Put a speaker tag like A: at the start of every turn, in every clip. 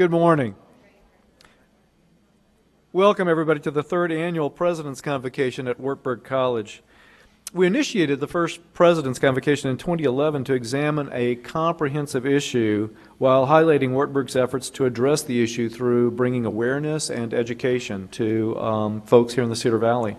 A: Good morning. Welcome, everybody, to the third annual President's Convocation at Wartburg College. We initiated the first President's Convocation in 2011 to examine a comprehensive issue while highlighting Wartburg's efforts to address the issue through bringing awareness and education to folks here in the Cedar Valley.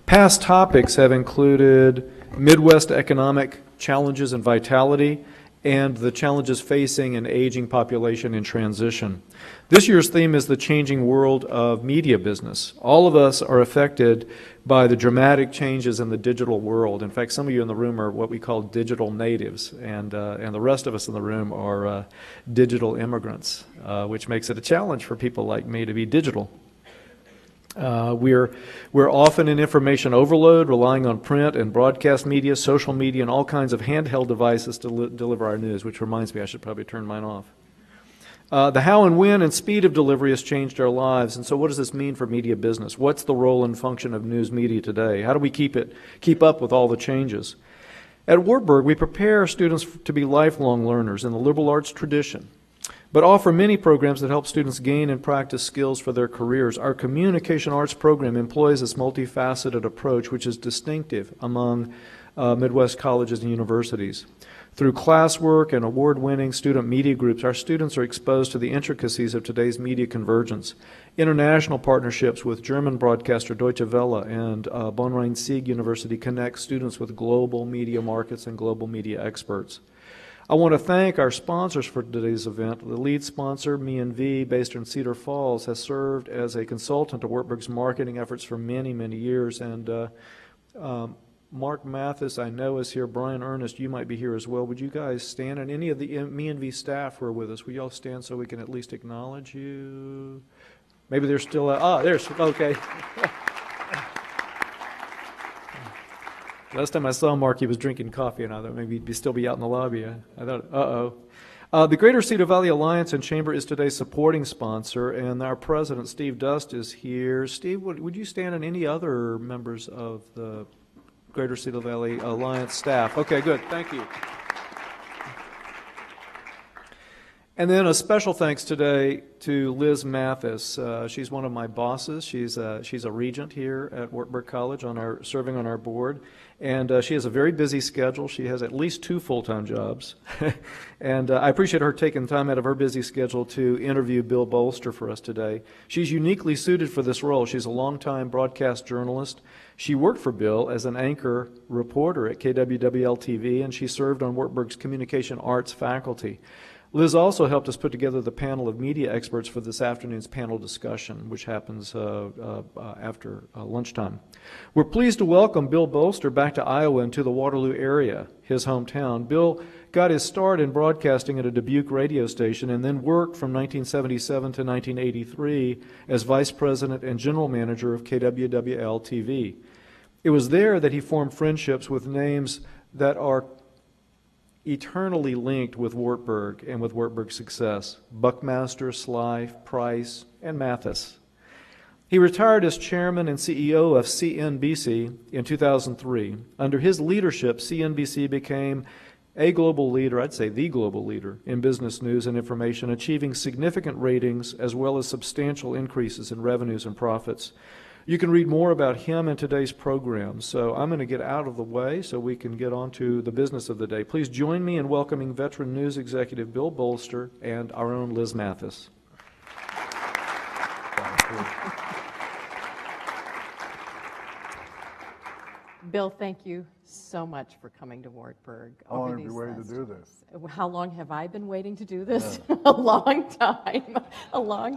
A: Past topics have included Midwest economic challenges and vitality, and the challenges facing an aging population in transition. This year's theme is the changing world of media business. All of us are affected by the dramatic changes in the digital world. In fact, some of you in the room are what we call digital natives, and the rest of us in the room are digital immigrants, which makes it a challenge for people like me to be digital. We're often in information overload, relying on print and broadcast media, social media, and all kinds of handheld devices to deliver our news, which reminds me I should probably turn mine off. The how and when and speed of delivery has changed our lives, and so what does this mean for media business? What's the role and function of news media today? How do we keep up with all the changes? At Wartburg, we prepare students to be lifelong learners in the liberal arts tradition, but offer many programs that help students gain and practice skills for their careers. Our communication arts program employs this multifaceted approach, which is distinctive among Midwest colleges and universities. Through classwork and award-winning student media groups, our students are exposed to the intricacies of today's media convergence. International partnerships with German broadcaster Deutsche Welle and Bonn-Rhein-Sieg University connect students with global media markets and global media experts. I want to thank our sponsors for today's event. The lead sponsor, Me&V, based in Cedar Falls, has served as a consultant to Wartburg's marketing efforts for many, many years. And Mark Mathis, I know, is here. Brian Ernest, you might be here as well. Would you guys stand? And any of the Me&V staff who are with us, will you all stand so we can at least acknowledge you? Maybe they're still there's, okay. Last time I saw Mark, he was drinking coffee, and I thought maybe he'd still be out in the lobby. I thought, the Greater Cedar Valley Alliance and Chamber is today's supporting sponsor, and our president, Steve Dust, is here. Steve, would you stand, and any other members of the Greater Cedar Valley Alliance staff? Okay, good. Thank you. And then a special thanks today to Liz Mathis. She's one of my bosses. She's a regent here at Wartburg College, serving on our board, and she has a very busy schedule. She has at least 2 full-time jobs, and I appreciate her taking time out of her busy schedule to interview Bill Bolster for us today. She's uniquely suited for this role. She's a longtime broadcast journalist. She worked for Bill as an anchor reporter at KWWL-TV, and she served on Wartburg's communication arts faculty. Liz also helped us put together the panel of media experts for this afternoon's panel discussion, which happens after lunchtime. We're pleased to welcome Bill Bolster back to Iowa and to the Waterloo area, his hometown. Bill got his start in broadcasting at a Dubuque radio station and then worked from 1977 to 1983 as vice president and general manager of KWWL-TV. It was there that he formed friendships with names that are eternally linked with Wartburg and with Wartburg's success: Buckmaster, Sly, Price, and Mathis. He retired as chairman and CEO of CNBC in 2003. Under his leadership, CNBC became a global leader, I'd say the global leader, in business news and information, achieving significant ratings as well as substantial increases in revenues and profits. You can read more about him in today's program, so I'm going to get out of the way so we can get on to the business of the day. Please join me in welcoming veteran news executive Bill Bolster and our own Liz Mathis.
B: Bill, thank you so much for coming to Wartburg.
C: How long have you waited to do this?
B: How long have I been waiting to do this?
C: Yeah.
B: A long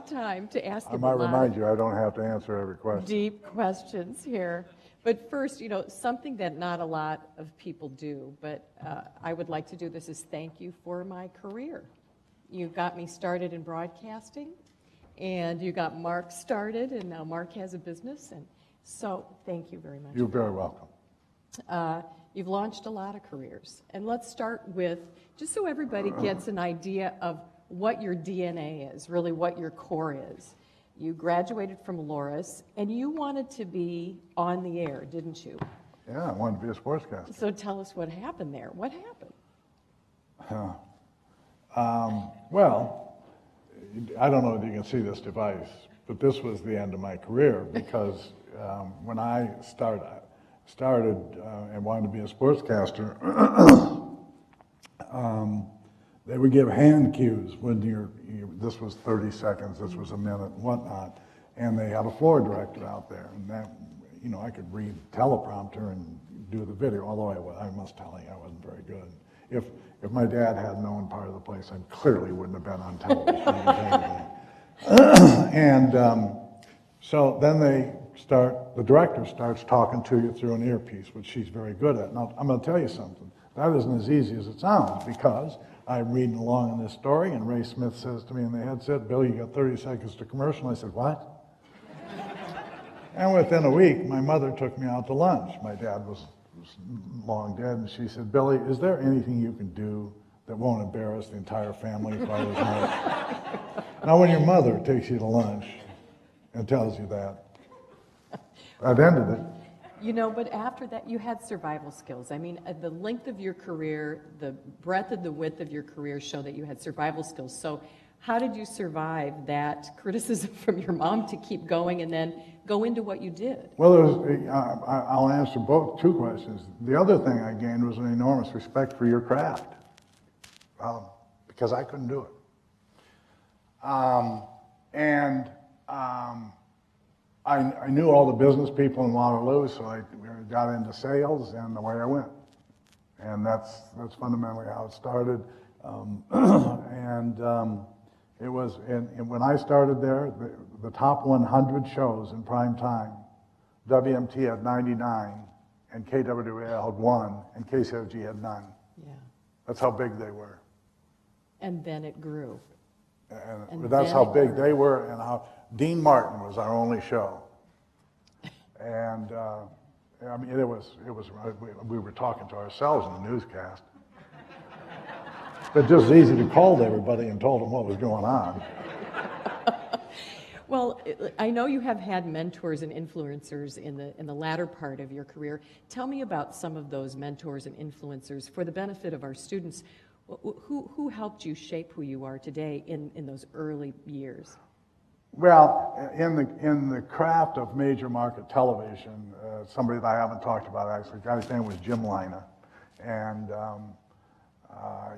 B: time to ask you.
C: I might remind you, I don't have to answer every question.
B: Deep questions here. But first, something that not a lot of people do, but I would like to do this, is thank you for my career. You got me started in broadcasting, and you got Mark started, and now Mark has a business, and so thank you very much.
C: You're very welcome.
B: You've launched a lot of careers, and let's start with, just so everybody gets an idea of what your DNA is, really what your core is. You graduated from Loras, and you wanted to be on the air, didn't you?
C: Yeah, I wanted to be a sportscaster.
B: So tell us what happened there. What happened?
C: Well, I don't know if you can see this device, but this was the end of my career because when I started and wanted to be a sportscaster, they would give hand cues when this was 30 seconds, this was a minute, whatnot, and they had a floor director out there, and that, I could read teleprompter and do the video, although I must tell you, I wasn't very good. If my dad had known part of the place, I clearly wouldn't have been on television. And so then the director starts talking to you through an earpiece, which she's very good at. Now, I'm going to tell you something. That isn't as easy as it sounds, because I'm reading along in this story, and Ray Smith says to me in the headset, "Bill, you got 30 seconds to commercial." And I said, "What?" And within a week, my mother took me out to lunch. My dad was long dead, and she said, "Billy, is there anything you can do that won't embarrass the entire family if I was not?" Now, when your mother takes you to lunch and tells you that, I've ended it.
B: But after that, you had survival skills. I mean, the length of your career, the breadth and the width of your career show that you had survival skills. So how did you survive that criticism from your mom to keep going and then go into what you did?
C: Well, I'll answer two questions. The other thing I gained was an enormous respect for your craft, because I couldn't do it. I knew all the business people in Waterloo, so I got into sales, and away I went. And that's fundamentally how it started. It was, and when I started there, the top 100 shows in prime time, WMT had 99, and KWAL had 1, and KCRG had none.
B: Yeah.
C: That's how big they were.
B: And then it grew.
C: And that's how big they were, and how Dean Martin was our only show. And I mean, we were talking to ourselves in the newscast. But just as easy to call everybody and told them what was going on.
B: Well, I know you have had mentors and influencers in the latter part of your career. Tell me about some of those mentors and influencers for the benefit of our students. Who helped you shape who you are today in those early years?
C: Well, in the craft of major market television, somebody that I haven't talked about actually, the guy's name was Jim Lina, and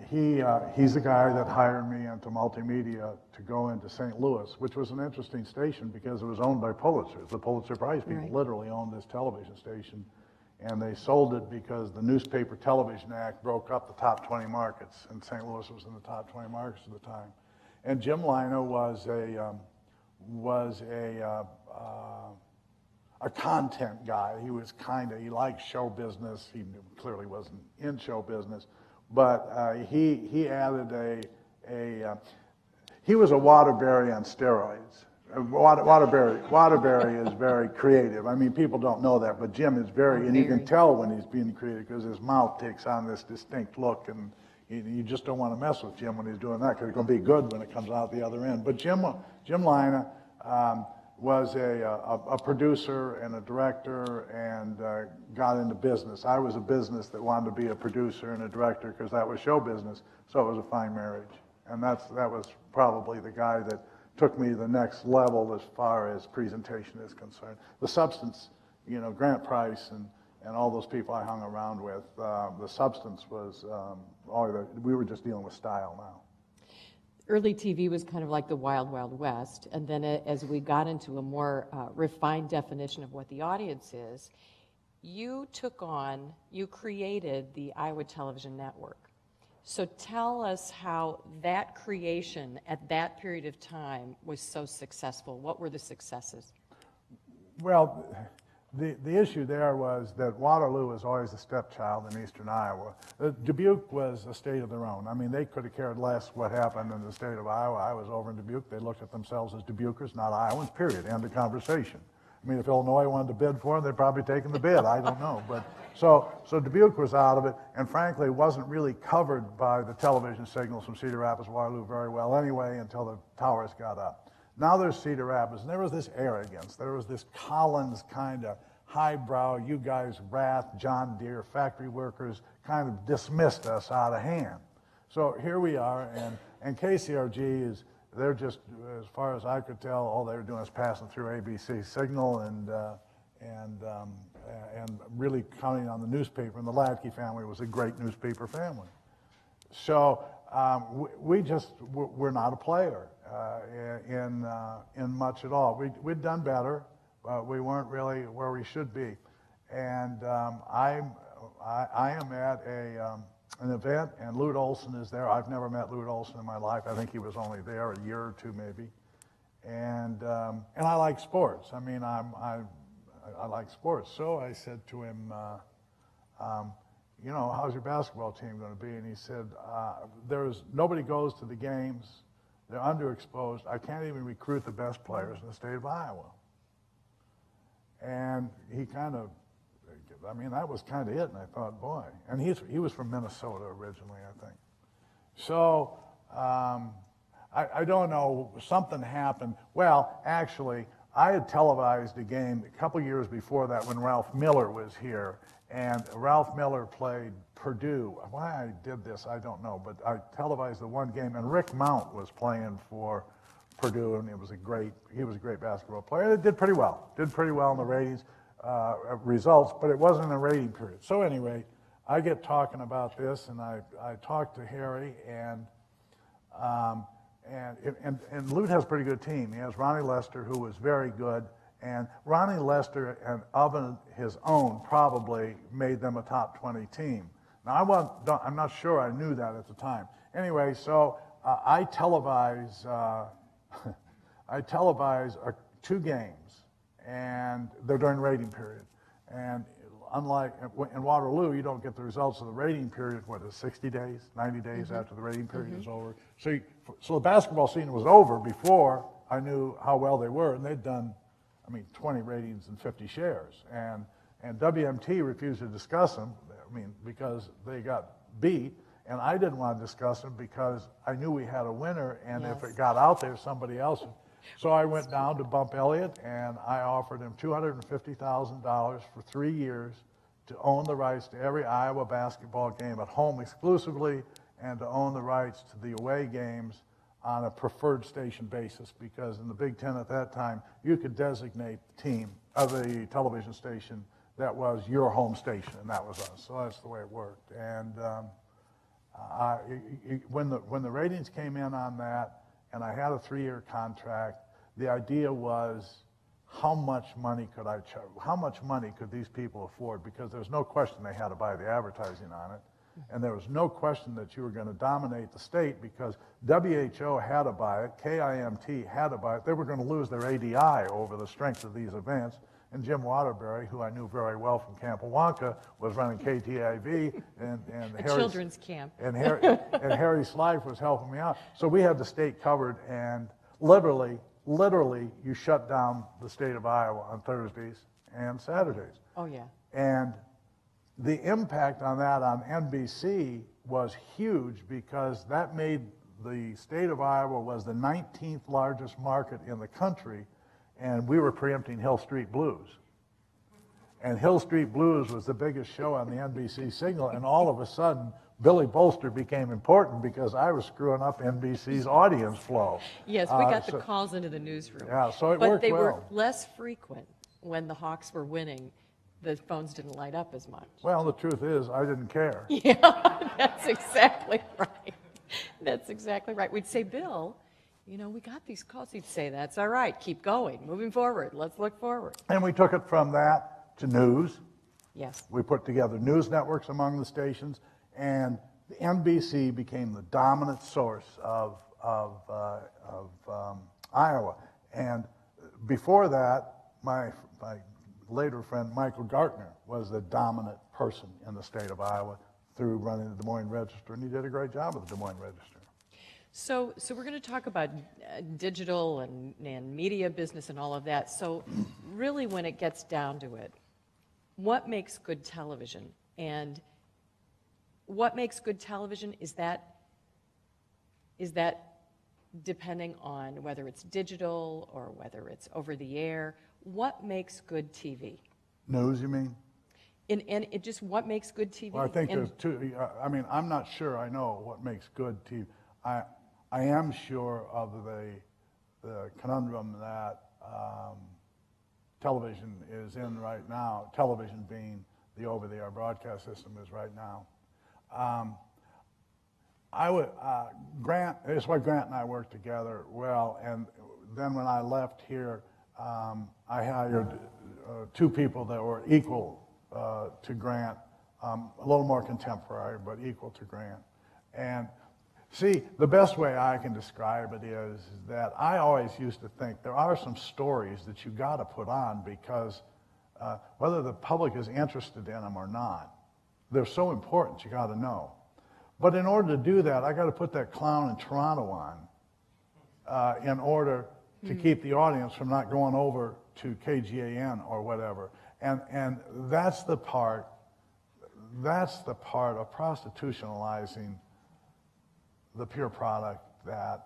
C: he's the guy that hired me into multimedia to go into St. Louis, which was an interesting station because it was owned by Pulitzer. The Pulitzer Prize people literally owned this television station, and they sold it because the Newspaper Television Act broke up the top 20 markets, and St. Louis was in the top 20 markets at the time. And Jim Lina was a content guy. He was he liked show business. He clearly wasn't in show business, but he added he was a Waterbury on steroids. Waterbury is very creative. I mean, people don't know that, but Jim is and you can tell when he's being creative because his mouth takes on this distinct look, and you just don't want to mess with Jim when he's doing that because it's going to be good when it comes out the other end. But Jim Lina was a producer and a director, and got into business. I was a business that wanted to be a producer and a director because that was show business, so it was a fine marriage. And that was probably the guy that took me to the next level as far as presentation is concerned. The substance, Grant Price and all those people I hung around with, the substance was we were just dealing with style now.
B: Early TV was kind of like the Wild Wild West, and then as we got into a more refined definition of what the audience is, you created the Iowa Television Network. So tell us how that creation at that period of time was so successful. What were the successes?
C: Well, the issue there was that Waterloo was always a stepchild in eastern Iowa. Dubuque was a state of their own. I mean, they could have cared less what happened in the state of Iowa. I was over in Dubuque. They looked at themselves as Dubuquers, not Iowans, period. End of conversation. I mean, if Illinois wanted to bid for them, they'd probably taken the bid. I don't know. But so Dubuque was out of it, and frankly, wasn't really covered by the television signals from Cedar Rapids, Waterloo very well anyway until the towers got up. Now there's Cedar Rapids, and there was this arrogance. There was this Collins kind of highbrow, you guys, Wrath, John Deere, factory workers, kind of dismissed us out of hand. So here we are, and KCRG is they're just, as far as I could tell, all they were doing is passing through ABC signal and really counting on the newspaper. And the Ladke family was a great newspaper family. So we're not a player in much at all. We'd done better, but we weren't really where we should be. And I am at an event, and Lute Olson is there. I've never met Lute Olson in my life. I think he was only there a year or two, maybe. And I like sports. I mean, I like sports. So I said to him, you know, how's your basketball team going to be? And he said, nobody goes to the games. They're underexposed. I can't even recruit the best players in the state of Iowa. And he kind of, I mean, that was kind of it. And I thought, boy. And he was from Minnesota originally, I think. So I don't know. Something happened. Well, actually, I had televised a game a couple years before that when Ralph Miller was here. And Ralph Miller played Purdue. Why I did this, I don't know. But I televised the one game, and Rick Mount was playing for Purdue, and he was a great basketball player. It did pretty well. Did pretty well in the ratings results, but it wasn't a rating period. So anyway, I get talking about this, and I talked to Harry, and Lute has a pretty good team. He has Ronnie Lester, who was very good, and Ronnie Lester and of his own probably made them a top 20 team. Now I'm not sure I knew that at the time. Anyway, so I televise 2 games, and they're during rating period. And unlike in Waterloo, you don't get the results of the rating period, 60 days, 90 days after the rating period is over. So the basketball season was over before I knew how well they were, and they'd done, 20 ratings and 50 shares. And WMT refused to discuss them, because they got beat, and I didn't want to discuss them because I knew we had a winner, and if it got out there, somebody else. So I went down to Bump Elliott, and I offered him $250,000 for 3 years to own the rights to every Iowa basketball game at home exclusively, and to own the rights to the away games on a preferred station basis, because in the Big Ten at that time, you could designate the team of the television station that was your home station, and that was us. So that's the way it worked. And when the ratings came in on that, and I had a 3-year contract, the idea was, how much money could I charge? How much money could these people afford? Because there's no question they had to buy the advertising on it. And there was no question that you were going to dominate the state, because WHO had to buy it, KIMT had to buy it. They were going to lose their ADI over the strength of these events. And Jim Waterbury, who I knew very well from Campawonka, was running KTIV, and
B: children's camp.
C: And Harry Slife was helping me out. So we had the state covered, and literally, you shut down the state of Iowa on Thursdays and Saturdays.
B: Oh, yeah.
C: And the impact on that on NBC was huge, because that made the state of Iowa was the 19th largest market in the country, and we were preempting Hill Street Blues. And Hill Street Blues was the biggest show on the NBC signal, and all of a sudden, Billy Bolster became important because I was screwing up NBC's audience flow.
B: Yes, we got the calls into the newsroom.
C: Yeah, so it worked well.
B: But they were less frequent when the Hawks were winning. The phones didn't light up as much.
C: Well, the truth is, I didn't care.
B: Yeah, that's exactly right. That's exactly right. We'd say, Bill, we got these calls. He'd say, that's all right, keep going, moving forward, let's look forward.
C: And we took it from that to news.
B: Yes.
C: We put together news networks among the stations, and the NBC became the dominant source of Iowa. And before that, my later friend Michael Gartner was the dominant person in the state of Iowa through running the Des Moines Register, and he did a great job with the Des Moines Register.
B: So we're going to talk about digital and media business and all of that. So really, when it gets down to it, what makes good television? And what makes good television is that depending on whether it's digital or whether it's over the air. What makes good TV?
C: News, you mean?
B: And it just, what makes good TV?
C: Well, I think there's two. I'm not sure I know what makes good TV. I am sure of the conundrum that television is in right now, television being the over-the-air broadcast system is right now. Grant, it's why Grant and I worked together well, and then when I left here, I hired two people that were equal to Grant, a little more contemporary, but equal to Grant. And see, the best way I can describe it is that I always used to think there are some stories that you got to put on because whether the public is interested in them or not, they're so important you got to know. But in order to do that, I got to put that clown in Toronto on in order to keep the audience from not going over to KGAN or whatever. And that's the part of prostitutionalizing the pure product that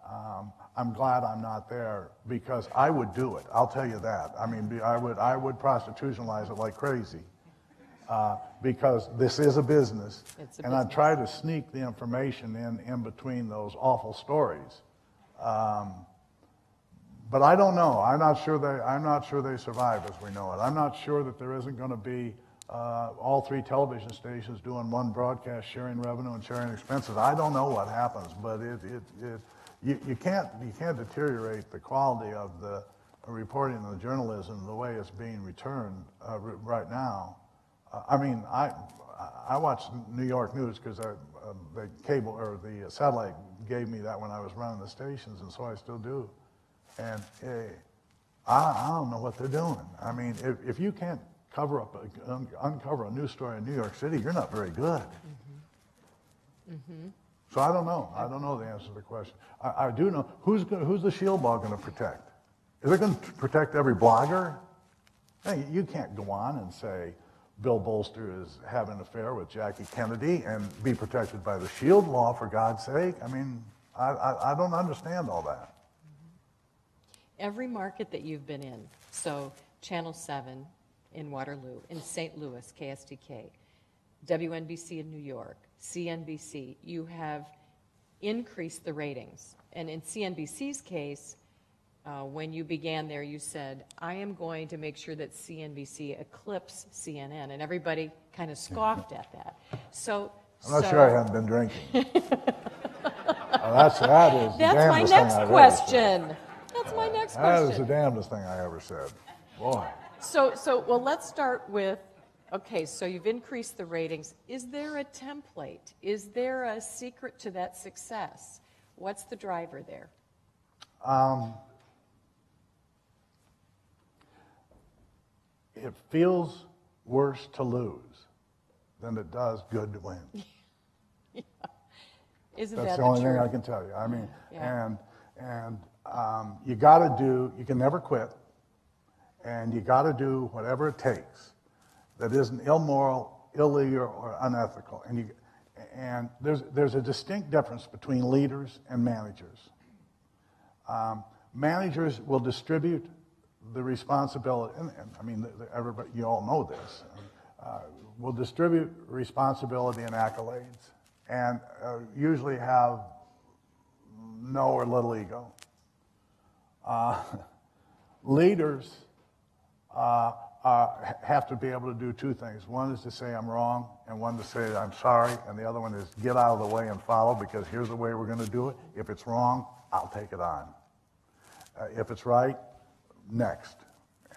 C: I'm glad I'm not there, because I would do it. I'll tell you that. I mean, I would prostitutionalize it like crazy because this is a business, and I try to sneak the information in between those awful stories. But I don't know. I'm not sure they survive as we know it. I'm not sure that there isn't going to be all three television stations doing one broadcast, sharing revenue and sharing expenses. I don't know what happens, but you can't deteriorate the quality of the reporting and the journalism the way it's being returned right now. I mean, I watch New York news because the cable or the satellite gave me that when I was running the stations, and so I still do. And I don't know what they're doing. I mean, if you can't uncover a news story in New York City, you're not very good. Mm-hmm. Mm-hmm. So I don't know. I don't know the answer to the question. I do know who's the shield law going to protect? Is it going to protect every blogger? Hey, you can't go on and say Bill Bolster is having an affair with Jackie Kennedy and be protected by the shield law, for God's sake. I mean, I don't understand all that.
B: Every market that you've been in, so Channel 7 in Waterloo, in St. Louis, KSDK, WNBC in New York, CNBC, you have increased the ratings. And in CNBC's case, when you began there, you said, I am going to make sure that CNBC eclipses CNN. And everybody kind of scoffed at that. So
C: I'm not sure I haven't been drinking. That's
B: my next question. That's my next question.
C: That is the damnedest thing I ever said. Boy.
B: So well, let's start with, okay, so you've increased the ratings. Is there a template? Is there a secret to that success? What's the driver there?
C: It feels worse to lose than it does good to win.
B: Yeah. Isn't
C: That's
B: that
C: the only
B: truth?
C: thing I can tell you. I mean,
B: Yeah.
C: and you can never quit, and you got to do whatever it takes that isn't immoral, illegal, or unethical. And there's a distinct difference between leaders and managers. Managers will distribute the responsibility, and I mean, everybody, you all know this, will distribute responsibility and accolades, and usually have no or little ego. Leaders have to be able to do two things. One is to say I'm wrong, and one to say I'm sorry, and the other one is get out of the way and follow, because here's the way we're going to do it. If it's wrong, I'll take it on. If it's right, next.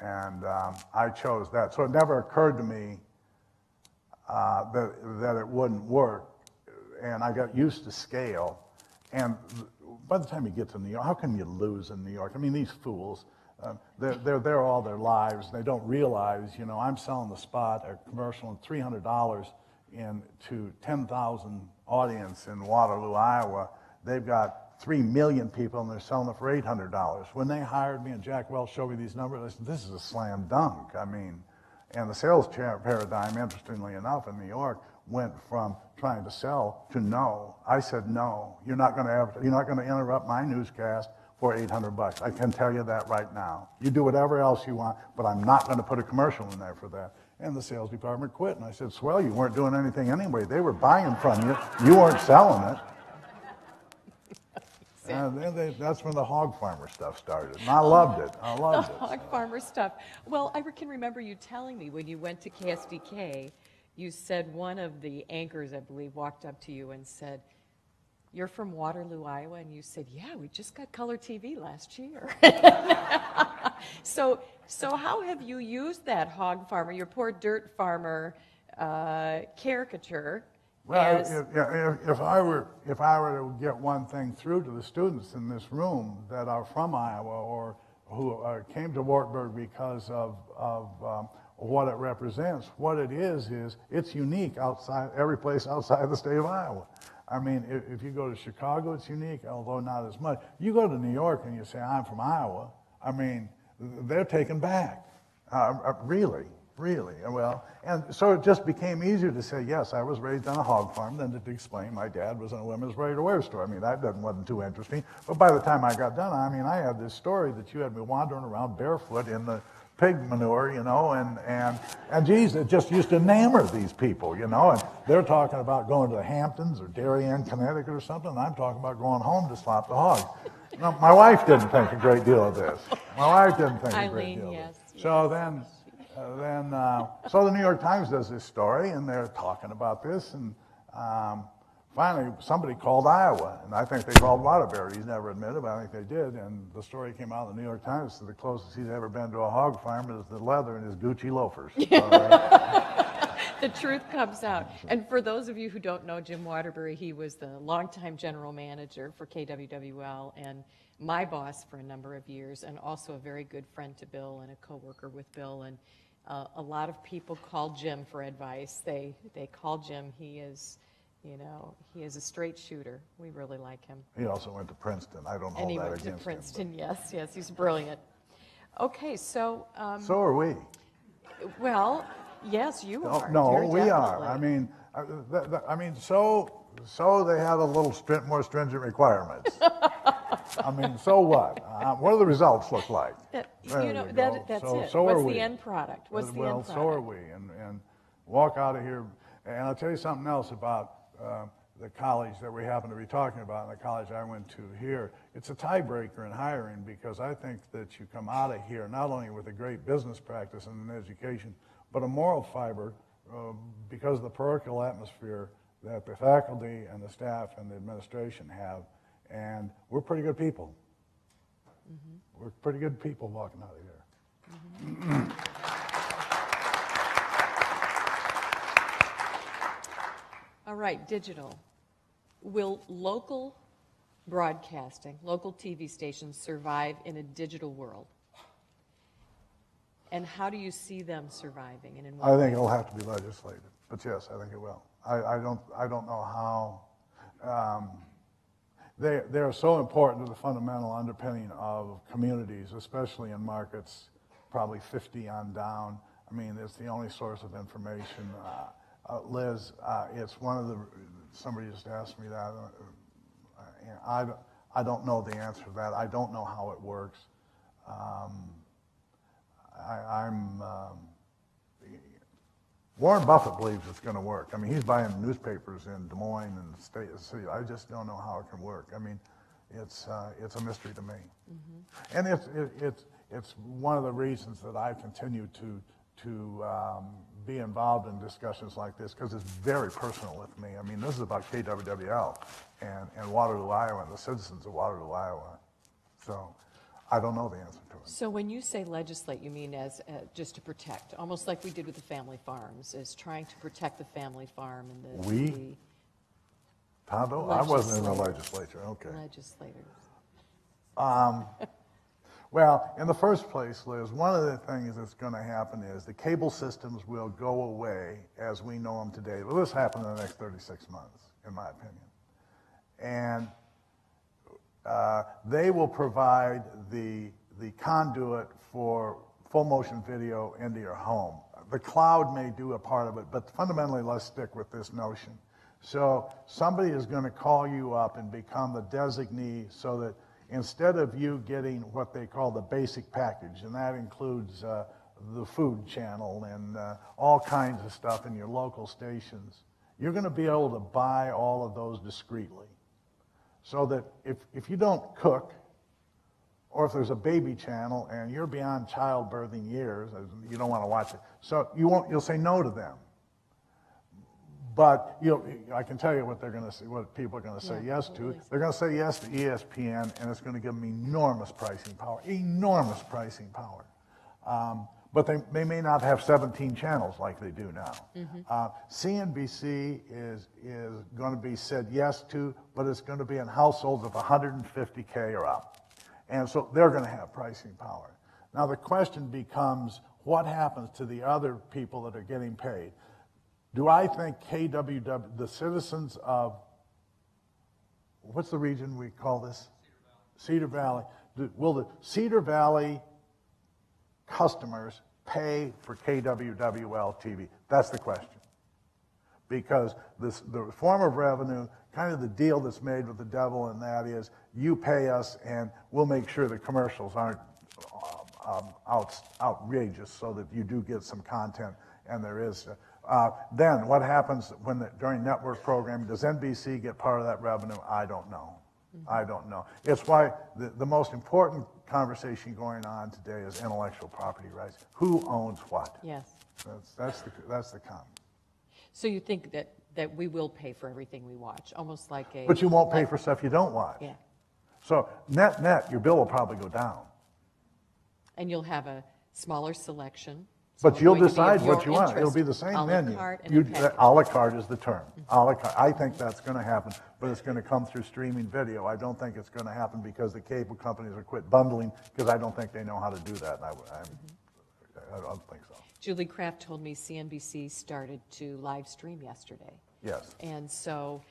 C: And I chose that. So it never occurred to me that it wouldn't work, and I got used to scale. And by the time you get to New York, how can you lose in New York? I mean, these fools, they're there all their lives. They don't realize, I'm selling the spot, a commercial, and $300 to 10,000 audience in Waterloo, Iowa. They've got 3 million people, and they're selling it for $800. When they hired me, and Jack Welch showed me these numbers, I said, this is a slam dunk. I mean, and the sales paradigm, interestingly enough, in New York, went from trying to sell to no. I said no. You're not going to interrupt my newscast for $800. I can tell you that right now. You do whatever else you want, but I'm not going to put a commercial in there for that. And the sales department quit. And I said, swell, you weren't doing anything anyway. They were buying from you. You weren't selling it. And then that's when the hog farmer stuff started. And I loved it. I
B: The
C: loved it.
B: hog farmer stuff. Well, I can remember you telling me when you went to KSDK, you said one of the anchors, I believe, walked up to you and said, "You're from Waterloo, Iowa?" And you said, "Yeah, we just got color TV last year." So how have you used that hog farmer, your poor dirt farmer caricature?
C: Well,
B: as-
C: if I were to get one thing through to the students in this room that are from Iowa or who came to Wartburg because of what it represents, what it is it's unique outside every place outside the state of Iowa. I mean, if you go to Chicago, it's unique, although not as much. You go to New York and you say, "I'm from Iowa," I mean, they're taken back, really. Well, and so it just became easier to say, yes, I was raised on a hog farm than to explain my dad was in a women's ready-to-wear store. I mean, that wasn't too interesting. But by the time I got done, I mean, I had this story that you had me wandering around barefoot in the pig manure, and geez, it just used to enamor these people, and they're talking about going to the Hamptons or Darien, Connecticut or something, and I'm talking about going home to slop the hogs. Now, my wife didn't think a great deal of this.
B: Eileen, yes.
C: So so the New York Times does this story, and they're talking about this, and finally somebody called Iowa, and I think they called Waterbury. He's never admitted, but I think they did, and the story came out in the New York Times, so the closest he's ever been to a hog farm is the leather in his Gucci loafers.
B: The truth comes out. And for those of you who don't know Jim Waterbury, he was the longtime general manager for KWWL and my boss for a number of years, and also a very good friend to Bill and a coworker with Bill. And a lot of people call Jim for advice. They call Jim. He is a straight shooter. We really like him.
C: He also went to Princeton. I don't hold
B: And he
C: that
B: went to
C: against him.
B: Princeton. Yes, he's brilliant. Okay, so
C: So are we.
B: well, yes, you are.
C: No,
B: Very
C: we are.
B: definitely.
C: I mean, so they have a little more stringent requirements. I mean, so what? What do the results look like?
B: That's
C: So
B: it.
C: So
B: What's
C: are we.
B: the end product? What's the end product?
C: So are we. And walk out of here. And I'll tell you something else about the college that we happen to be talking about, and the college I went to here. It's a tiebreaker in hiring, because I think that you come out of here not only with a great business practice and an education, but a moral fiber, because of the parochial atmosphere that the faculty and the staff and the administration have. And we're pretty good people. Mm-hmm. We're pretty good people walking out of here. Mm-hmm.
B: All right, digital. Will local broadcasting, local TV stations survive in a digital world? And how do you see them surviving? And in what
C: I think
B: way?
C: it'll have to be legislated, but yes, I think it will. I don't know how. They're so important to the fundamental underpinning of communities, especially in markets probably 50 on down. I mean, it's the only source of information. Liz, it's one of the, somebody just asked me that. I don't know the answer to that. I don't know how it works. Warren Buffett believes it's going to work. I mean, he's buying newspapers in Des Moines and State City. I just don't know how it can work. I mean, it's a mystery to me. Mm-hmm. And it's one of the reasons that I continue to be involved in discussions like this, because it's very personal with me. I mean, this is about KWWL and Waterloo, Iowa, and the citizens of Waterloo, Iowa. So I don't know the answer to it.
B: So when you say legislate, you mean as just to protect, almost like we did with the family farms, is trying to protect the family farm and the
C: Tondo? I wasn't in the legislature. Okay.
B: legislators.
C: Well, in the first place, Liz, one of the things that's going to happen is the cable systems will go away as we know them today. Well, this happen in the next 36 months, in my opinion. And they will provide the conduit for full motion video into your home. The cloud may do a part of it, but fundamentally, let's stick with this notion. So somebody is going to call you up and become the designee, so that instead of you getting what they call the basic package, and that includes the food channel and all kinds of stuff in your local stations, you're going to be able to buy all of those discreetly. so that if you don't cook, or if there's a baby channel and you're beyond childbirthing years, you don't want to watch it, so you'll say no to them. But I can tell you what what people are going to say yes to.
B: Totally.
C: They're going to say yes to ESPN, and it's going to give them enormous pricing power. Enormous pricing power. But they may not have 17 channels like they do now. CNBC is going to be said yes to, but it's going to be in households of 150K or up. And so they're going to have pricing power. Now the question becomes, what happens to the other people that are getting paid? Do I think KWW, the citizens of, what's the region we call this? Cedar Valley. Will the Cedar Valley customers pay for KWWL TV? That's the question. Because the form of revenue, kind of the deal that's made with the devil, and that is, you pay us and we'll make sure the commercials aren't outrageous, so that you do get some content, and there is. Then what happens during network programming? Does NBC get part of that revenue? I don't know. I don't know. It's why the most important conversation going on today is intellectual property rights. Who owns what?
B: Yes.
C: That's the comment.
B: So you think that we will pay for everything we watch, almost like a...
C: But you won't pay for stuff you don't watch.
B: Yeah.
C: So net, your bill will probably go down.
B: And you'll have a smaller selection.
C: But you'll
B: going to be of
C: decide what
B: your
C: you want.
B: interest.
C: It'll be the same
B: A la
C: menu.
B: carte and a package.
C: A la carte is the term. A la carte. I think that's going to happen, but it's going to come through streaming video. I don't think it's going to happen because the cable companies are quit bundling, because I don't think they know how to do that. And I don't think so.
B: Julie Kraft told me CNBC started to live stream yesterday.
C: Yes.
B: And so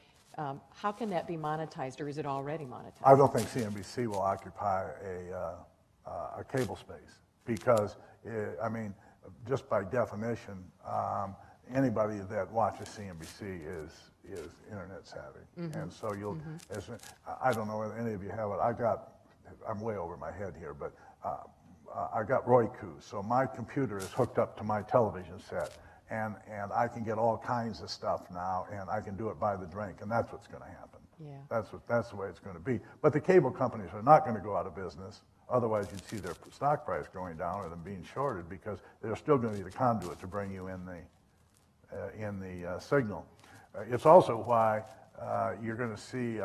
B: how can that be monetized, or is it already monetized?
C: I don't think CNBC will occupy a cable space because, just by definition, anybody that watches CNBC is internet savvy. And so I don't know whether any of you have it. I'm way over my head here, but I got Roku, so my computer is hooked up to my television set, and I can get all kinds of stuff now, and I can do it by the drink, and that's what's going to happen.
B: Yeah.
C: That's the way it's going to be. But the cable companies are not going to go out of business. Otherwise, you'd see their stock price going down or them being shorted, because they're still going to need a conduit to bring you in the signal. It's also why you're going to see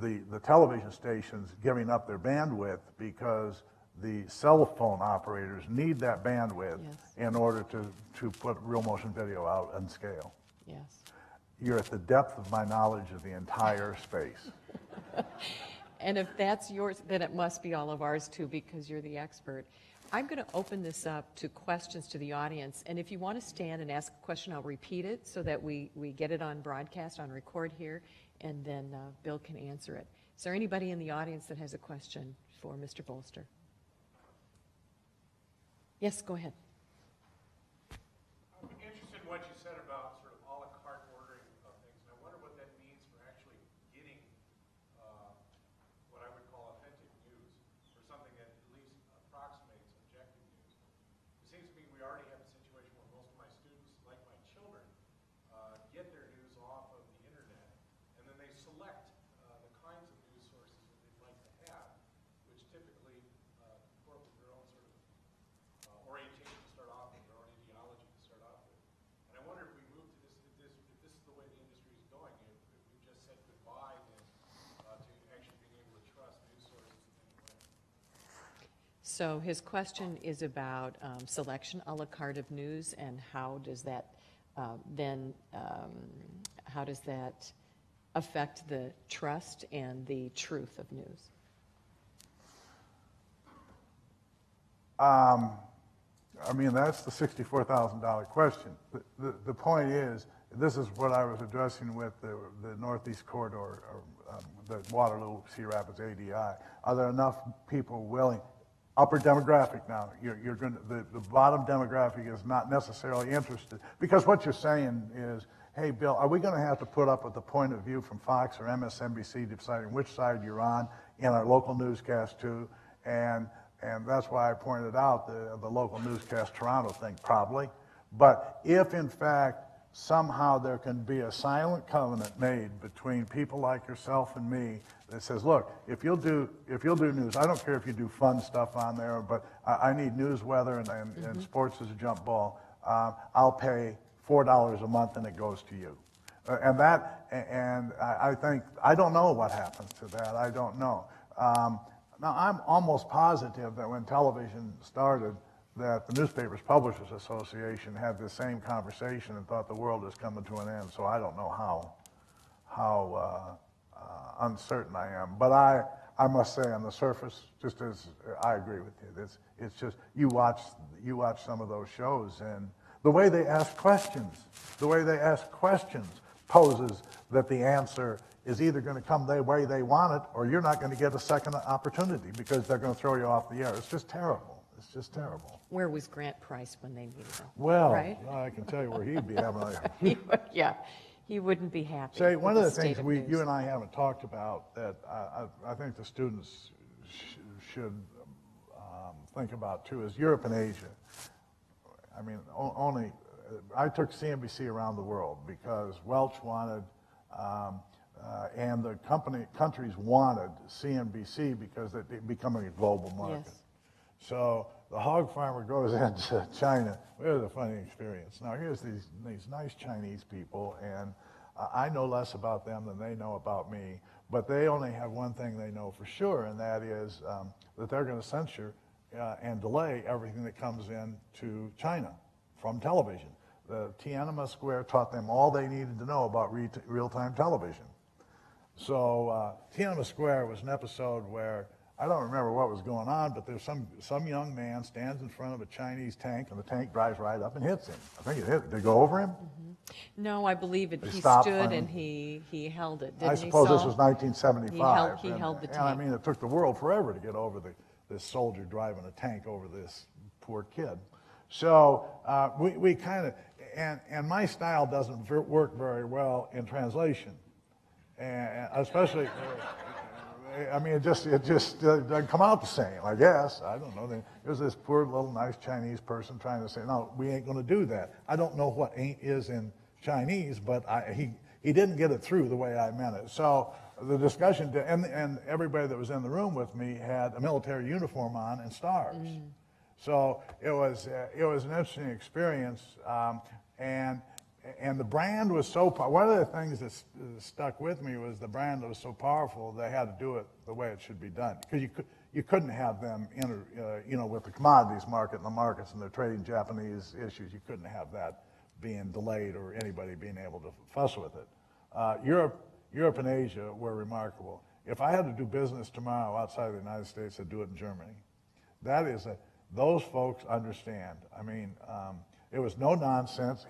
C: the television stations giving up their bandwidth, because the cell phone operators need that bandwidth in order to put real motion video out and scale.
B: Yes.
C: You're at the depth of my knowledge of the entire space.
B: And if that's yours, then it must be all of ours too, because you're the expert. I'm going to open this up to questions to the audience, and if you want to stand and ask a question, I'll repeat it so that we get it on broadcast, on record here, and then Bill can answer it. Is there anybody in the audience that has a question for Mr. Bolster? Yes, go ahead.
D: I'm interested in what you said about sort of a la carte ordering of things, and I wonder what that means for actually getting what I would call authentic news, or something that at least approximates objective news. It seems to me we already have a situation where most of my students, like my children, get their news off of the internet, and then they select the kinds of news sources that they'd like to have, which typically incorporate their own sort of orientation to start off with, their own ideology to start off with. And I wonder if we move to this, if this is the way the industry is going, if we've just said goodbye then to actually being able to trust news sources in any way.
B: So his question is about selection a la carte of news, and how does that how does that affect the trust and the truth of news?
C: That's the $64,000 question. The point is, this is what I was addressing with the Northeast Corridor, or the Waterloo, Cedar Rapids ADI. Are there enough people willing? Upper demographic now. You're going to, the bottom demographic is not necessarily interested, because what you're saying is, hey, Bill, are we going to have to put up with the point of view from Fox or MSNBC deciding which side you're on in our local newscast too? And that's why I pointed out the local newscast Toronto thing, probably. But if in fact somehow there can be a silent covenant made between people like yourself and me that says, look, if you'll do news, I don't care if you do fun stuff on there, but I need news, weather, and sports as a jump ball. I'll pay $4 a month and it goes to you. I think, I don't know what happens to that. I don't know. Now, I'm almost positive that when television started, that the Newspapers Publishers Association had the same conversation and thought the world is coming to an end. So I don't know how uncertain I am. But I must say, on the surface, just as I agree with you, it's just you watch some of those shows, and the way they ask questions poses that the answer is either going to come the way they want it, or you're not going to get a second opportunity because they're going to throw you off the air. It's just terrible. It's just terrible.
B: Where was Grant Price when they needed him?
C: Well,
B: right?
C: I can tell you where he'd be having a...
B: Yeah, he wouldn't be happy.
C: Say, one of the
B: state
C: things you and I haven't talked about that I think the students should think about too is Europe and Asia. I mean, I took CNBC around the world because Welch wanted, and the countries wanted CNBC because they're becoming a global market.
B: Yes.
C: So the hog farmer goes into China. It was a funny experience. Now here's these nice Chinese people, and I know less about them than they know about me, but they only have one thing they know for sure, and that is that they're going to censure and delay everything that comes in to China from television. The Tiananmen Square taught them all they needed to know about real-time television. So Tiananmen Square was an episode where I don't remember what was going on, but there's some young man stands in front of a Chinese tank, and the tank drives right up and hits him. I think it hit. Did it go over him?
B: Mm-hmm. No, I believe it. He stood and he held it. Didn't
C: I suppose
B: he,
C: this was 1975.
B: He held the tank.
C: And I mean, it took the world forever to get over this soldier driving a tank over this poor kid. So we kind of, and my style doesn't work very well in translation, and especially. I mean, it just doesn't come out the same, I guess. I don't know. There's this poor little nice Chinese person trying to say, no, we ain't going to do that. I don't know what ain't is in Chinese, but he didn't get it through the way I meant it. So the discussion, and everybody that was in the room with me had a military uniform on and stars. So it was an interesting experience, and the brand was so powerful. One of the things that stuck with me was the brand was so powerful they had to do it the way it should be done. Because you couldn't have them with the commodities market and the markets and they're trading Japanese issues. You couldn't have that being delayed or anybody being able to fuss with it. Europe and Asia were remarkable. If I had to do business tomorrow outside of the United States, I'd do it in Germany. Those folks understand. I mean. It was no nonsense.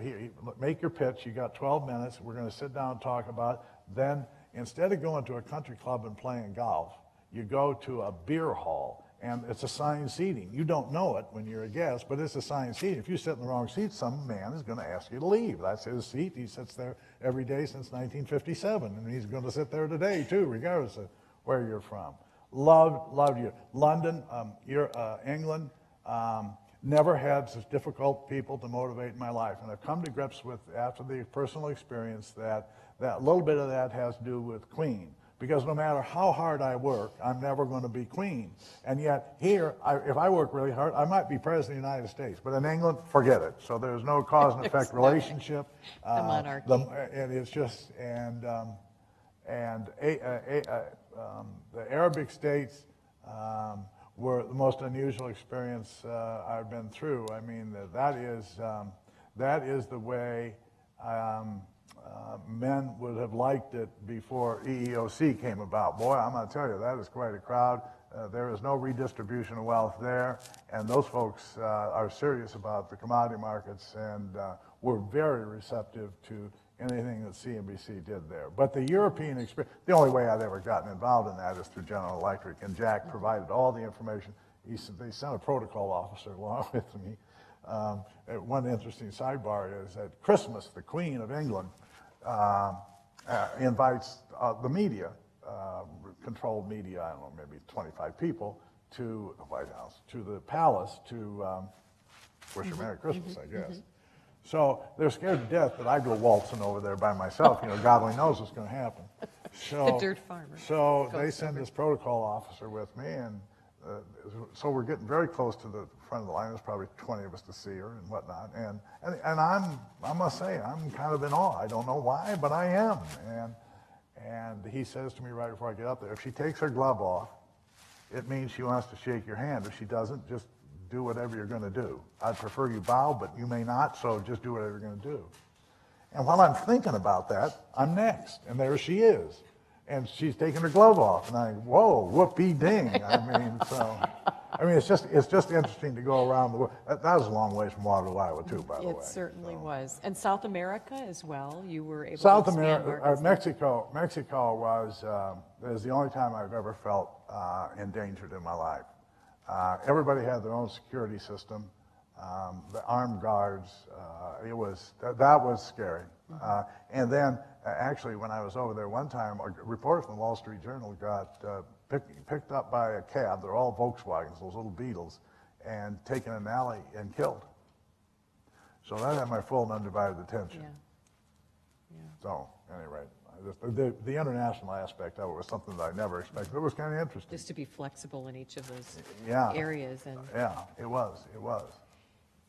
C: Make your pitch. You got 12 minutes. We're going to sit down and talk about it. Then, instead of going to a country club and playing golf, you go to a beer hall, and it's assigned seating. You don't know it when you're a guest, but it's assigned seating. If you sit in the wrong seat, some man is going to ask you to leave. That's his seat. He sits there every day since 1957, and he's going to sit there today, too, regardless of where you're from. Loved you. London, England, never had such difficult people to motivate in my life. And I've come to grips with, after the personal experience, that little bit of that has to do with Queen. Because no matter how hard I work, I'm never going to be Queen. And yet here, if I work really hard, I might be President of the United States. But in England, forget it. So there's no cause and effect relationship.
B: The monarchy.
C: And it's just, the Arabic states, were the most unusual experience I've been through. I mean, that is the way men would have liked it before EEOC came about. Boy, I'm going to tell you, that is quite a crowd. There is no redistribution of wealth there, and those folks are serious about the commodity markets and were very receptive to anything that CNBC did there. But the European experience, the only way I've ever gotten involved in that is through General Electric, and Jack provided all the information. They sent a protocol officer along with me. One interesting sidebar is at Christmas, the Queen of England invites the media, controlled media, I don't know, maybe 25 people, to the White House, to the palace to wish her Merry Christmas, I guess. So they're scared to death that I go waltzing over there by myself. You know, God only knows what's going to happen. So,
B: The dirt farmer
C: So they
B: goes
C: send
B: over.
C: this protocol officer with me, and so we're getting very close to the front of the line. There's probably 20 of us to see her and whatnot. And I must say, I'm kind of in awe. I don't know why, but I am. And he says to me right before I get up there, if she takes her glove off, it means she wants to shake your hand. If she doesn't, just do whatever you're going to do. I'd prefer you bow, but you may not, so just do whatever you're going to do. And while I'm thinking about that, I'm next, and there she is. And she's taking her glove off, and whoa, whoopee ding. It's just interesting to go around the world. That was a long ways from Waterloo, Iowa, too, by the way.
B: It certainly was. And South America as well, you were able
C: South
B: to expand
C: America,
B: markets.
C: Mexico was the only time I've ever felt endangered in my life. Everybody had their own security system. The armed guards, that was scary. And then, actually, when I was over there one time, a reporter from the Wall Street Journal got picked up by a cab. They're all Volkswagens, those little Beetles, and taken in an alley and killed. So that had my full and undivided attention.
B: Yeah.
C: So, anyway, the international aspect of it was something that I never expected. It was kind of interesting.
B: Just to be flexible in each of those
C: Yeah.
B: areas. And
C: Yeah, it was.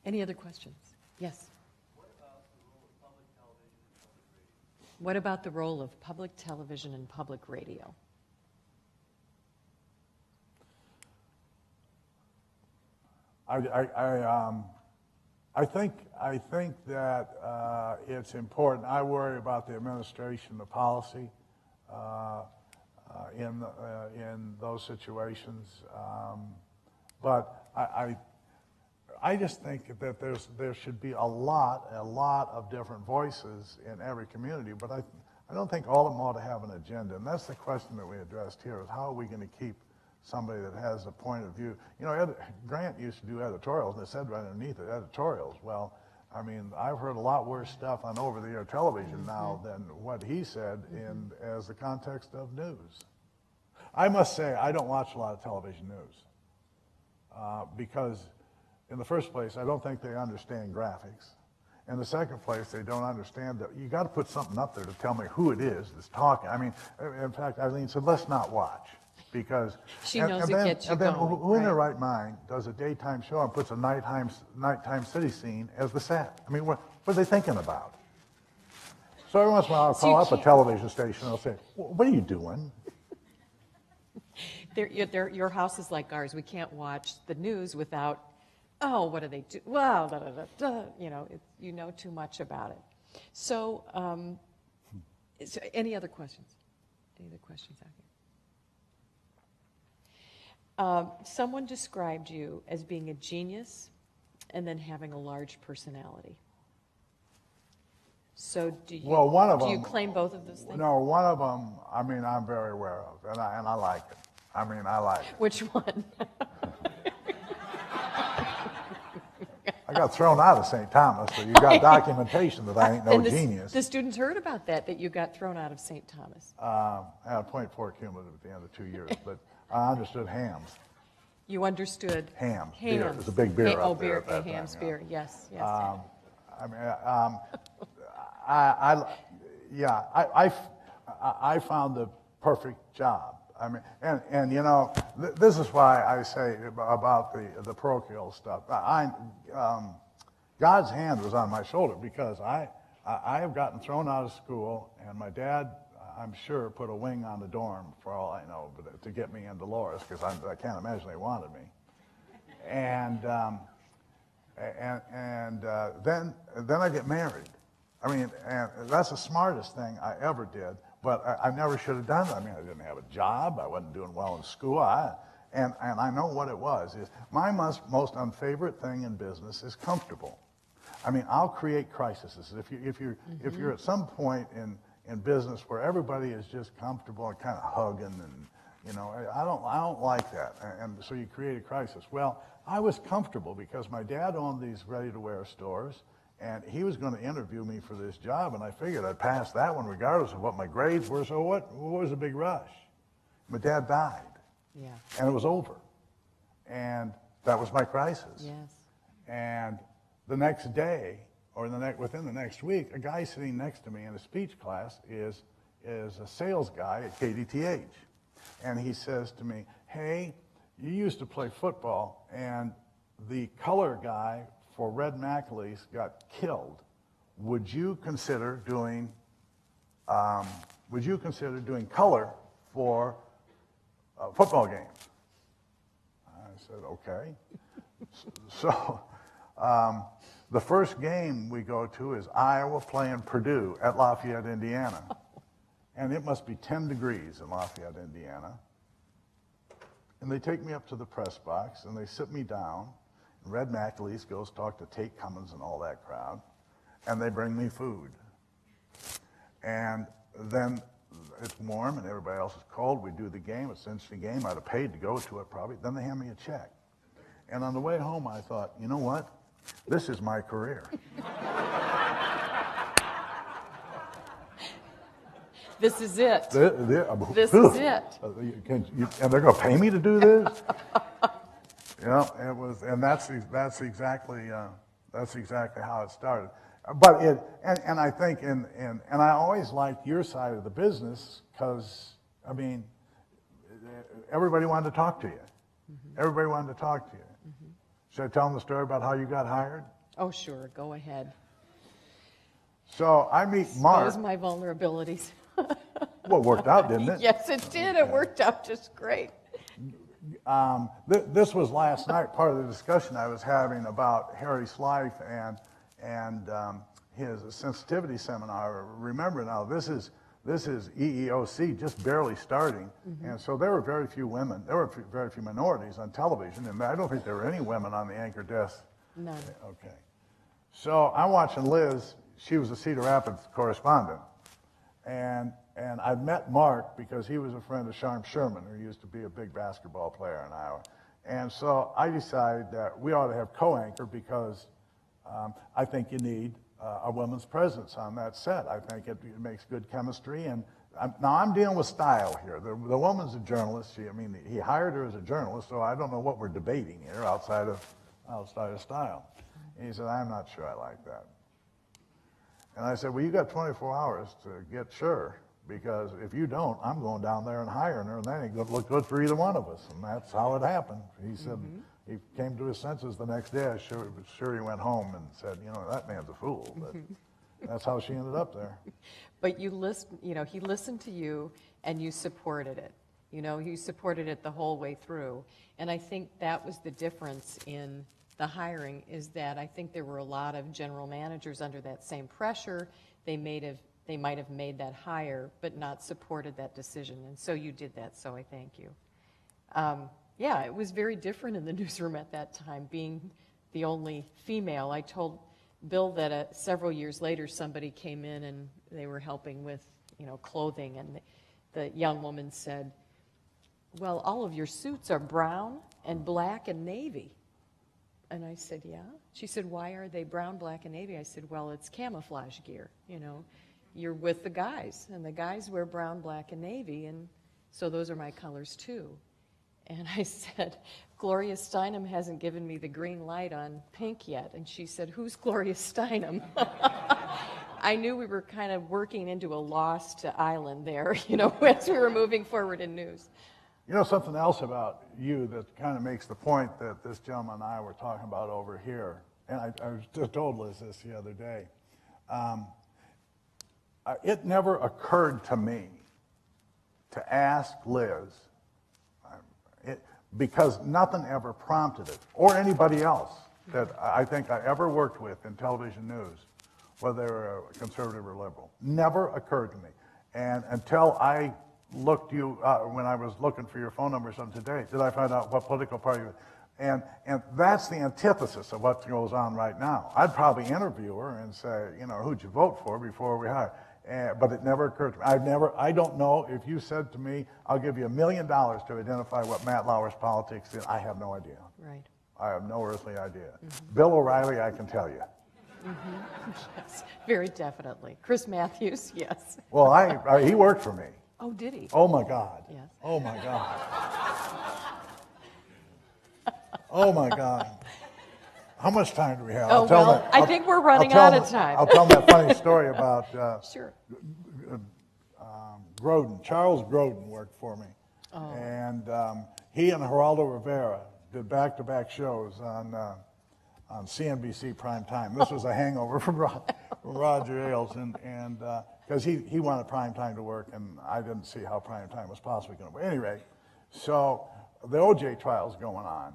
B: any other questions? Yes. What about the role of public television and public radio?
C: I think that it's important. I worry about the administration, the policy in those situations, but I just think that there should be a lot of different voices in every community, but I don't think all of them ought to have an agenda, and that's the question that we addressed here, is how are we going to keep somebody that has a point of view? You know, Grant used to do editorials, and it said right underneath it, editorials. Well, I mean, I've heard a lot worse stuff on over-the-air television now than what he said in as the context of news. I must say, I don't watch a lot of television news because, in the first place, I don't think they understand graphics. In the second place, they don't understand that you got to put something up there to tell me who it is that's talking. I mean, in fact, Eileen said, let's not watch. Because
B: She knows it gets you
C: and then
B: going,
C: who in their
B: right?
C: right mind does a daytime show and puts a nighttime city scene as the set? I mean, what are they thinking about? So every once in a while, I'll call up a television station and I'll say, what are you doing?
B: Your house is like ours. We can't watch the news without, oh, what do they do? Well, da, da, da, da. You know too much about it. So, any other questions? Any other questions out here? Someone described you as being a genius and then having a large personality. So do you claim both of those things?
C: No, one of them, I mean, I'm very aware of, and I like it. I mean, I like it.
B: Which one?
C: I got thrown out of St. Thomas, so you got documentation that I ain't no
B: And
C: genius.
B: the students heard about that you got thrown out of St. Thomas.
C: I had a .4 cumulative at the end of 2 years, but I understood hams.
B: You understood
C: Hams. Beer. There's a big beer up there
B: beer,
C: at that
B: Ham's
C: time,
B: beer, yes.
C: I mean, I found the perfect job. I mean, and you know, this is why I say about the parochial stuff. God's hand was on my shoulder because I have gotten thrown out of school, and my dad, I'm sure, put a wing on the dorm for all I know, but to get me into Dolores, because I can't imagine they wanted me. And then I get married. I mean, and that's the smartest thing I ever did, but I never should have done it. I mean, I didn't have a job. I wasn't doing well in school. And I know what it was. Is my most unfavorite thing in business is comfortable. I mean, I'll create crises. If you're at some point in business where everybody is just comfortable and kind of hugging, and you know, I don't like that. And so you create a crisis. Well, I was comfortable because my dad owned these ready-to-wear stores, and he was going to interview me for this job, and I figured I'd pass that one regardless of what my grades were. So what was the big rush? My dad died.
B: Yeah.
C: And it was over. And that was my crisis.
B: Yes.
C: And the next day, or within the next week, a guy sitting next to me in a speech class is a sales guy at KDTH. And he says to me, hey, you used to play football, and the color guy for Red Macaleese got killed. Would you consider doing color for football games? I said, okay. So the first game we go to is Iowa playing Purdue at Lafayette, Indiana. And it must be 10 degrees in Lafayette, Indiana. And they take me up to the press box, and they sit me down. And Red Macaleese goes talk to Tate Cummins and all that crowd. And they bring me food. And then it's warm, and everybody else is cold. We do the game. It's an interesting game. I'd have paid to go to it probably. Then they hand me a check. And on the way home, I thought, you know what? This is my career.
B: This is it.
C: This
B: is it.
C: And they're going to pay me to do this? It was, and that's exactly how it started. But and I think, and I always liked your side of the business because, I mean, everybody wanted to talk to you. Mm-hmm. Everybody wanted to talk to you. Mm-hmm. Should I tell them the story about how you got hired?
B: Oh, sure. Go ahead.
C: So I meet Mark.
B: Those are my vulnerabilities.
C: Well, it worked out, didn't it?
B: Yes, it did. It worked out just great.
C: This was last night, part of the discussion I was having about Harry's life and his sensitivity seminar. Remember now, this is EEOC just barely starting, mm-hmm. and so there were very few women. There were very few minorities on television, and I don't think there were any women on the anchor desk.
B: None.
C: Okay. So I'm watching Liz. She was a Cedar Rapids correspondent, and I'd met Mark because he was a friend of Sharm Sherman, who used to be a big basketball player in Iowa. And so I decided that we ought to have co-anchor because I think you need a woman's presence on that set. I think it makes good chemistry. And now I'm dealing with style here. The woman's a journalist. He hired her as a journalist, so I don't know what we're debating here outside of style. And he said, I'm not sure I like that. And I said, well, you got 24 hours to get sure, because if you don't, I'm going down there and hiring her, and that ain't going to look good for either one of us. And that's how it happened. He said, mm-hmm. He came to his senses the next day. I'm sure he went home and said, that man's a fool. But that's how she ended up there.
B: But he listened to you, and you supported it. You supported it the whole way through. And I think that was the difference in the hiring, is that I think there were a lot of general managers under that same pressure. They might have made that hire, but not supported that decision. And so you did that, so I thank you. Yeah, it was very different in the newsroom at that time, being the only female. I told Bill that several years later, somebody came in and they were helping with, clothing, and the young woman said, well, all of your suits are brown and black and navy. And I said, yeah. She said, why are they brown, black, and navy? I said, well, it's camouflage gear, You're with the guys, and the guys wear brown, black, and navy, and so those are my colors too. And I said, Gloria Steinem hasn't given me the green light on pink yet. And she said, who's Gloria Steinem? I knew we were kind of working into a lost island there, as we were moving forward in news.
C: Something else about you that kind of makes the point that this gentleman and I were talking about over here, and I just told Liz this the other day. It never occurred to me to ask Liz, because nothing ever prompted it, or anybody else that I think I ever worked with in television news, whether they were conservative or liberal. Never occurred to me. And until I looked you when I was looking for your phone number or something today, did I find out what political party you were. And that's the antithesis of what goes on right now. I'd probably interview her and say, who'd you vote for before we hire? But it never occurred to me. I don't know if you said to me, I'll give you $1 million to identify what Matt Lauer's politics is. I have no idea.
B: Right.
C: I have no earthly idea. Mm-hmm. Bill O'Reilly, I can tell you.
B: Mm-hmm. Yes, very definitely. Chris Matthews, yes.
C: Well, he worked for me.
B: Oh, did he?
C: Oh, my God.
B: Yes.
C: Oh, my God. Oh, my God. How much time do we have?
B: Oh, well, I think we're running out of time.
C: I'll tell them that funny story about
B: Sure.
C: Grodin. Charles Grodin worked for me.
B: Oh.
C: And he and Geraldo Rivera did back-to-back shows on CNBC prime time. This was a hangover from Roger Ailes, and because he wanted prime time to work, and I didn't see how prime time was possibly going to work. Anyway, so the OJ trial's going on,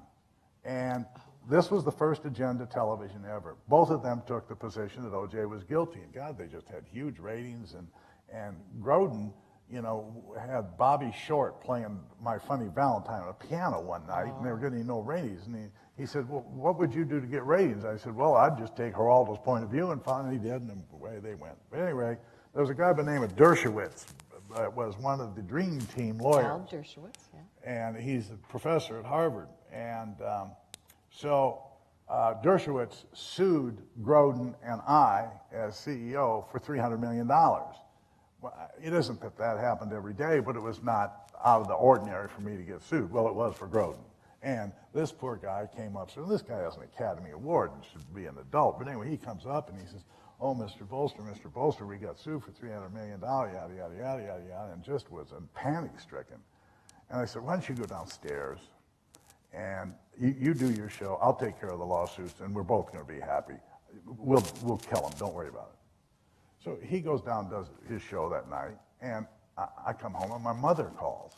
C: and this was the first agenda television ever. Both of them took the position that OJ was guilty, and God, they just had huge ratings, and Grodin, you know, had Bobby Short playing My Funny Valentine on a piano one night, and they were getting no ratings. And he said, well, what would you do to get ratings? I said, well, I'd just take Geraldo's point of view, and finally he did, and away they went. But anyway, there was a guy by the name of Dershowitz, was one of the Dream Team lawyers.
B: Al Dershowitz, yeah.
C: And he's a professor at Harvard. And so Dershowitz sued Grodin and I, as CEO, for $300 million. It isn't that that happened every day, but it was not out of the ordinary for me to get sued. Well, it was for Grodin. And this poor guy came up, so this guy has an Academy Award and should be an adult. But anyway, he comes up and he says, oh, Mr. Bolster, we got sued for $300 million, yada, yada, yada, yada, yada, and just was panic-stricken. And I said, why don't you go downstairs and you do your show, I'll take care of the lawsuits, and we're both going to be happy. We'll kill him, don't worry about it. So he goes down and does his show that night, and I come home, and my mother calls.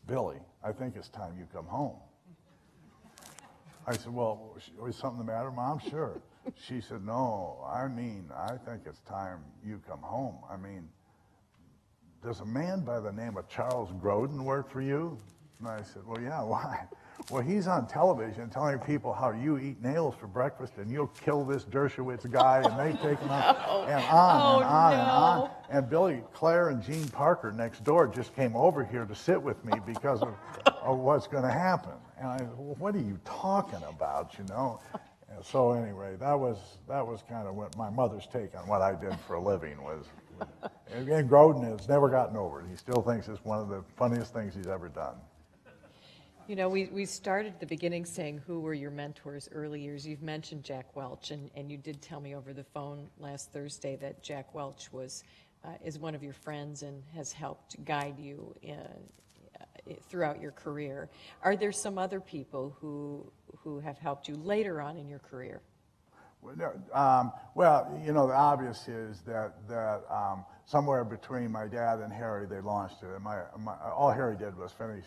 C: Billy, I think it's time you come home. I said, well, is something the matter, Mom? Sure. She said, no, I think it's time you come home. I mean, does a man by the name of Charles Grodin work for you? And I said, well, yeah, why? Well, he's on television telling people how you eat nails for breakfast and you'll kill this Dershowitz guy, and they take him out, and on and on and on. And Billy, Claire, and Gene Parker next door just came over here to sit with me because of what's going to happen. And I said, well, what are you talking about, you know? And so anyway, that was kind of what my mother's take on what I did for a living was. And Grodin has never gotten over it. He still thinks it's one of the funniest things he's ever done.
B: You know, we started at the beginning saying who were your mentors early years. You've mentioned Jack Welch, and you did tell me over the phone last Thursday that Jack Welch is one of your friends and has helped guide you throughout your career. Are there some other people who have helped you later on in your career?
C: Well, you know, the obvious is that somewhere between my dad and Harry, they launched it. And all Harry did was finish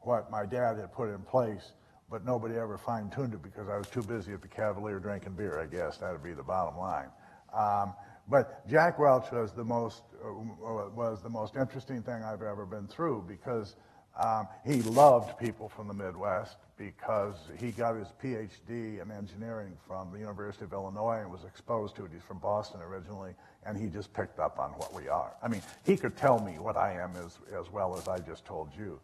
C: what my dad had put in place, but nobody ever fine-tuned it because I was too busy at the Cavalier drinking beer, I guess. That would be the bottom line. But Jack Welch was the most interesting thing I've ever been through because he loved people from the Midwest because he got his PhD in engineering from the University of Illinois and was exposed to it. He's from Boston originally, and he just picked up on what we are. I mean, he could tell me what I am as well as I just told you.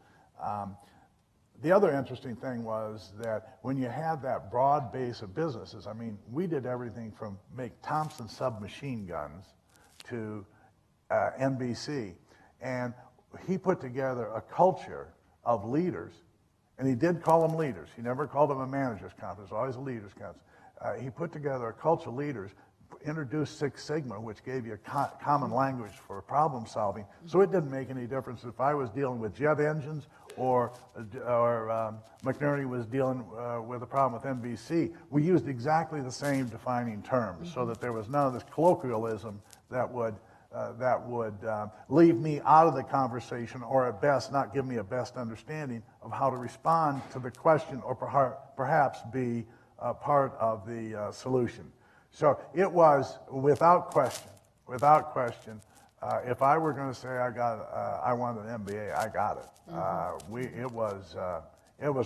C: The other interesting thing was that when you had that broad base of businesses, I mean, we did everything from make Thompson submachine guns to NBC, and he put together a culture of leaders, and he did call them leaders. He never called them a manager's conference, always a leaders' conference. He put together a culture of leaders, introduced Six Sigma, which gave you a common language for problem solving. So it didn't make any difference if I was dealing with jet engines or McNerney was dealing with a problem with NBC. We used exactly the same defining terms so that there was none of this colloquialism that would leave me out of the conversation, or at best not give me a best understanding of how to respond to the question, or perhaps be part of the solution. So it was without question. If I were going to say I wanted an MBA, I got it. It was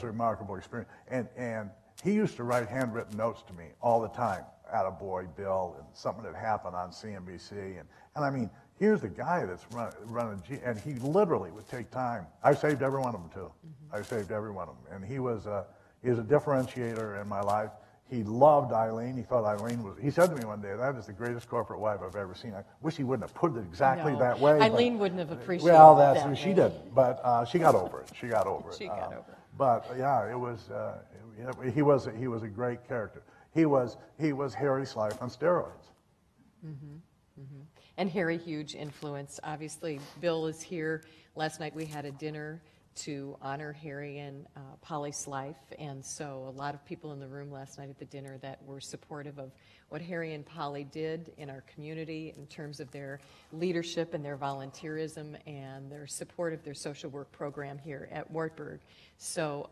C: a remarkable experience, and he used to write handwritten notes to me all the time. Attaboy, Bill, and something that happened on CNBC, and I mean, here's the guy that's running, and he literally would take time. I saved every one of them too. I saved every one of them, and he was a differentiator in my life. He loved Eileen. He thought Eileen was, he said to me one day, that is the greatest corporate wife I've ever seen. I wish he wouldn't have put it exactly that way.
B: Eileen wouldn't have appreciated
C: well,
B: that.
C: She didn't, but she got over it. She got over it.
B: She got over it.
C: But yeah, it was, he was a great character. He was Harry's life on steroids.
B: And Harry, huge influence. Obviously, Bill is here. Last night we had a dinner to honor Harry and Polly's life, and so a lot of people in the room last night at the dinner that were supportive of what Harry and Polly did in our community in terms of their leadership and their volunteerism and their support of their social work program here at Wartburg. So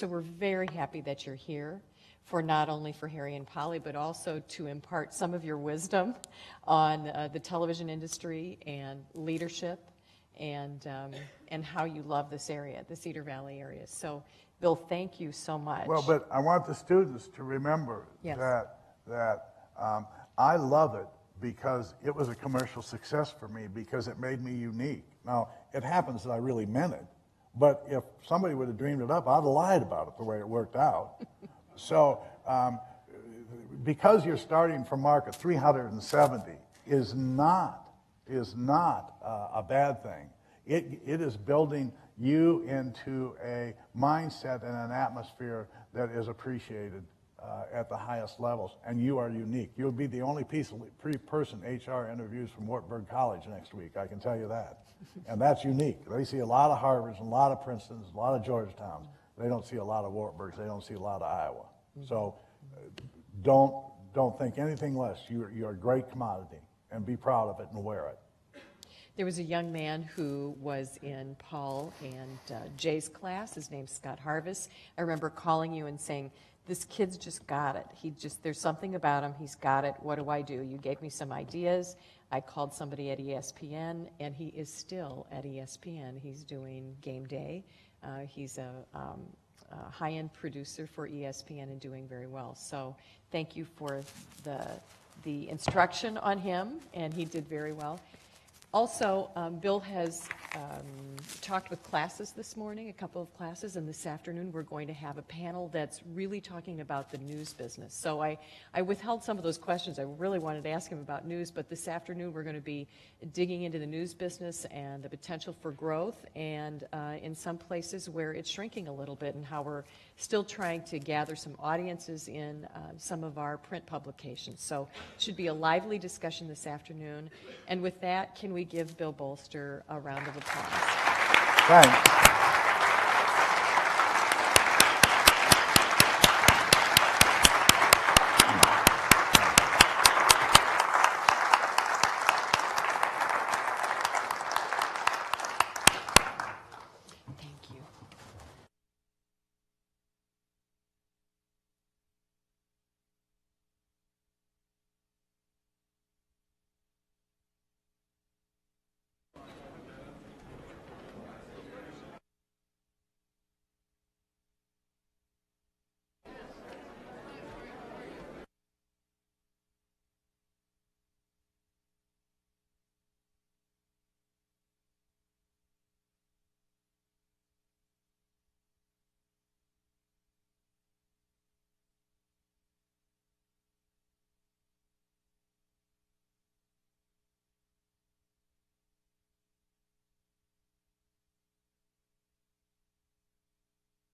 B: we're very happy that you're here, for not only for Harry and Polly, but also to impart some of your wisdom on the television industry and leadership and how you love this area, the Cedar Valley area. So, Bill, thank you so much.
C: Well, but I want the students to remember
B: Yes.
C: that I love it because it was a commercial success for me because it made me unique. Now, it happens that I really meant it, but if somebody would have dreamed it up, I'd have lied about it the way it worked out. So, because you're starting from market 370 is not a bad thing. It is building you into a mindset and an atmosphere that is appreciated at the highest levels, and you are unique. You'll be the only person HR interviews from Wartburg College next week, I can tell you that. And that's unique. They see a lot of Harvards, a lot of Princetons, a lot of Georgetowns. They don't see a lot of Wartburgs. They don't see a lot of Iowa. So don't think anything less. You're a great commodity, and be proud of it and wear it.
B: There was a young man who was in Paul and Jay's class. His name's Scott Harvis. I remember calling you and saying, this kid's just got it. There's something about him. He's got it. What do I do? You gave me some ideas. I called somebody at ESPN, and he is still at ESPN. He's doing Game Day. He's a high-end producer for ESPN and doing very well. So thank you for the instruction on him, and he did very well. Also, Bill has talked with classes this morning, a couple of classes, and this afternoon we're going to have a panel that's really talking about the news business. So I withheld some of those questions. I really wanted to ask him about news, but this afternoon we're going to be digging into the news business and the potential for growth, and in some places where it's shrinking a little bit, and how we're still trying to gather some audiences in some of our print publications. So it should be a lively discussion this afternoon. And with that, can we give Bill Bolster a round of applause?
C: Thanks.